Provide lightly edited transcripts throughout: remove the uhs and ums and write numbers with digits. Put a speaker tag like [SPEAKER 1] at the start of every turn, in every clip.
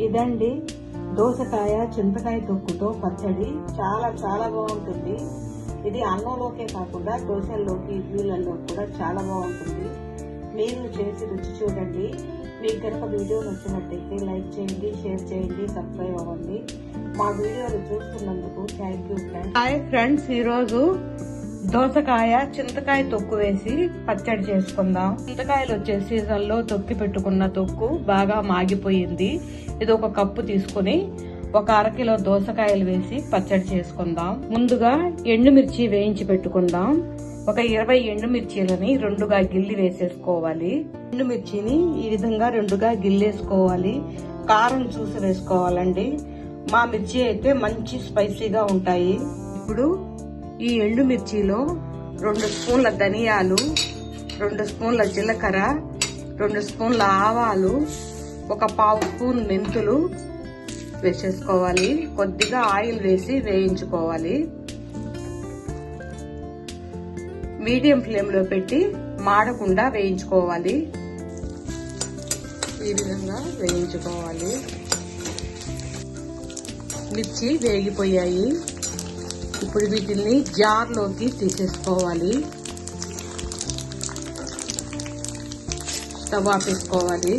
[SPEAKER 1] ఇదండి దోసకాయ చింతకాయ తొక్కుతో పచ్చడి. చాలా చాలా బాగుంటుంది. ఇది అన్నంలోకే కాకుండా దోశల్లోకి ఇడ్లీలలో కూడా చాలా బాగుంటుంది. మీరు చేసి రుచి చూడండి. మీకు కనుక వీడియో నచ్చినట్టయితే లైక్ చేయండి, షేర్ చేయండి, సబ్స్క్రైబ్ అవ్వండి. మా వీడియోలు చూస్తున్నందుకు thank you friends. Hi friends, ఈరోజు దోసకాయ చింతకాయ తొక్కు వేసి పచ్చడి చేసుకుందాం. చింతకాయలు వచ్చే సీజన్ లో తొక్కి పెట్టుకున్న తొక్కు బాగా మాగిపోయింది. ఇది ఒక కప్పు తీసుకుని ఒక అరకిలో దోసకాయలు వేసి పచ్చడి చేసుకుందాం. ముందుగా ఎండుమిర్చి వేయించి పెట్టుకుందాం. ఒక 20 ఎండుమిర్చీలని రెండుగా గిల్లి వేసేసుకోవాలి. ఎండుమిర్చిని ఈ విధంగా రెండుగా గిల్లేసుకోవాలి. కారం చూసి వేసుకోవాలండి. మా మిర్చి అయితే మంచి స్పైసీగా ఉంటాయి. ఇప్పుడు ఈ ఎండుమిర్చిలో 2 స్పూన్ల ధనియాలు, 2 స్పూన్ల జీలకర్ర, 2 స్పూన్ల ఆవాలు, ఒక 1/2 స్పూన్ మెంతులు వేసేసుకోవాలి. కొద్దిగా ఆయిల్ వేసి వేయించుకోవాలి. మీడియం ఫ్లేమ్ లో పెట్టి మాడకుండా వేయించుకోవాలి. ఈ విధంగా వేయించుకోవాలి. మిర్చి వేగిపోయాయి. ఇప్పుడు వీటిని జార్లోకి తీసేసుకోవాలి. స్టవ్ ఆపేసుకోవాలి.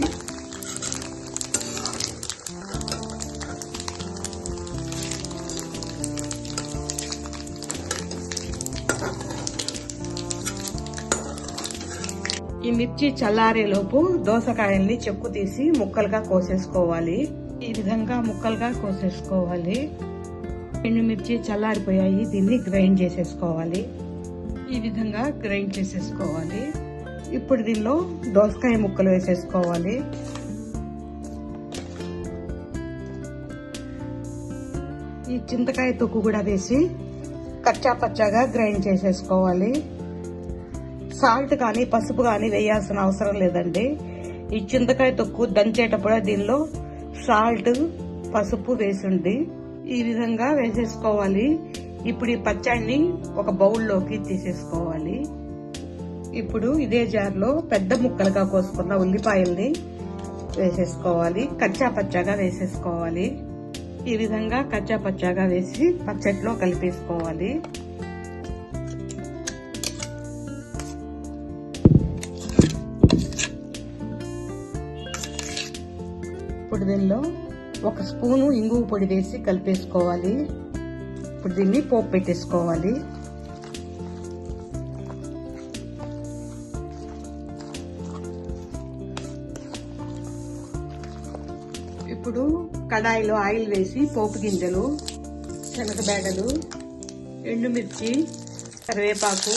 [SPEAKER 1] ఈ మిర్చి చల్లారేలోపు దోసకాయల్ని చెక్కు తీసి ముక్కలుగా కోసేసుకోవాలి. ఈ విధంగా ముక్కలుగా కోసేసుకోవాలి. ఎండుమిర్చి చల్లారిపోయాయి. దీన్ని గ్రైండ్ చేసేసుకోవాలి. ఈ విధంగా గ్రైండ్ చేసేసుకోవాలి. ఇప్పుడు దీనిలో దోసకాయ ముక్కలు వేసేసుకోవాలి. ఈ చింతకాయ తొక్కు కూడా వేసి కచ్చా పచ్చాగా గ్రైండ్ చేసేసుకోవాలి. సాల్ట్ కానీ పసుపు కానీ వేయాల్సిన అవసరం లేదండి. ఈ చింతకాయ తొక్కు దంచేటప్పుడు దీనిలో సాల్ట్ పసుపు వేసింది. ఈ విధంగా వేసేసుకోవాలి. ఇప్పుడు ఈ పచ్చడిని ఒక బౌల్లోకి తీసేసుకోవాలి. ఇప్పుడు ఇదే జార్లో పెద్ద ముక్కలుగా కోసుకున్న ఉల్లిపాయల్ని వేసేసుకోవాలి. కచ్చా పచ్చాగా వేసేసుకోవాలి. ఈ విధంగా కచ్చా పచ్చాగా వేసి పచ్చడిలో కలిపేసుకోవాలి. ఇప్పుడు దీనిలో 1 స్పూను ఇంగువ పొడి వేసి కలిపేసుకోవాలి. ఇప్పుడు దీన్ని పోపు పెట్టేసుకోవాలి. ఇప్పుడు కడాయిలో ఆయిల్ వేసి పోపు గింజలు, శనగబేడలు, ఎండుమిర్చి, కరివేపాకు,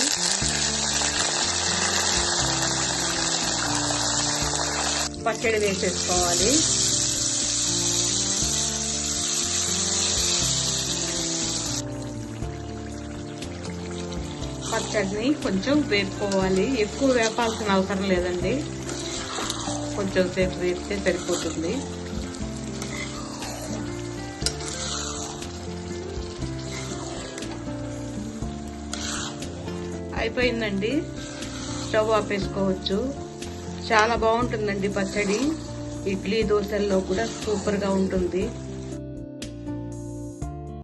[SPEAKER 1] పచ్చడి వేసేసుకోవాలి. పచ్చడిని కొంచెం వేపుకోవాలి. ఎక్కువ వేపాల్సిన అవసరం లేదండి. కొంచెం సేపు వేస్తే సరిపోతుంది. అయిపోయిందండి. స్టవ్ ఆపేసుకోవచ్చు. చాలా బాగుంటుందండి పచ్చడి. ఇడ్లీ దోశల్లో కూడా సూపర్ గా ఉంటుంది.